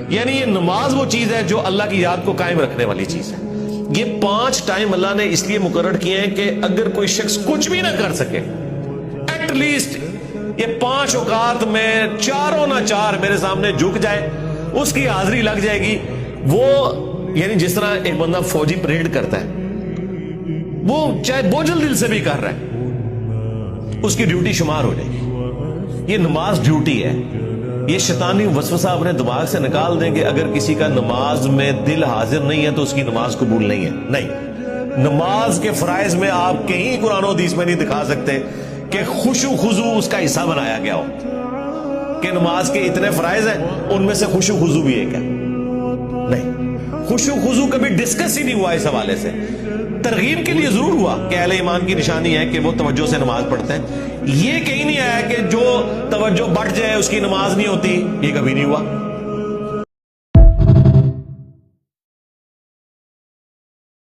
یعنی یہ نماز وہ چیز ہے جو اللہ کی یاد کو قائم رکھنے والی چیز ہے. یہ 5 ٹائم اللہ نے اس لیے مقرر کیے ہیں کہ اگر کوئی شخص کچھ بھی نہ کر سکے، ایٹ لیسٹ یہ 5 اوقات میں چاروں نہ چار میرے سامنے جھک جائے، اس کی حاضری لگ جائے گی. وہ یعنی جس طرح ایک بندہ فوجی پریڈ کرتا ہے، وہ چاہے بوجھل دل سے بھی کر رہا ہے، اس کی ڈیوٹی شمار ہو جائے گی. یہ نماز ڈیوٹی ہے. یہ شیطانی وسوسہ اپنے دماغ سے نکال دیں کہ اگر کسی کا نماز میں دل حاضر نہیں ہے تو اس کی نماز قبول نہیں ہے. نہیں، نماز کے فرائض میں آپ کہیں قرآن و حدیث میں نہیں دکھا سکتے کہ خشوع خضوع اس کا حصہ بنایا گیا ہو کہ نماز کے اتنے فرائض ہیں ان میں سے خشوع خضوع بھی ایک ہے. نہیں، خشوع خضوع کبھی ڈسکس ہی نہیں ہوا اس حوالے سے. ترغیب کے لیے ضرور ہوا کہ اہل ایمان کی نشانی ہے کہ وہ توجہ سے نماز پڑھتے ہیں. یہ کہیں نہیں آیا کہ جو توجہ بٹ جائے اس کی نماز نہیں ہوتی، یہ کبھی نہیں ہوا.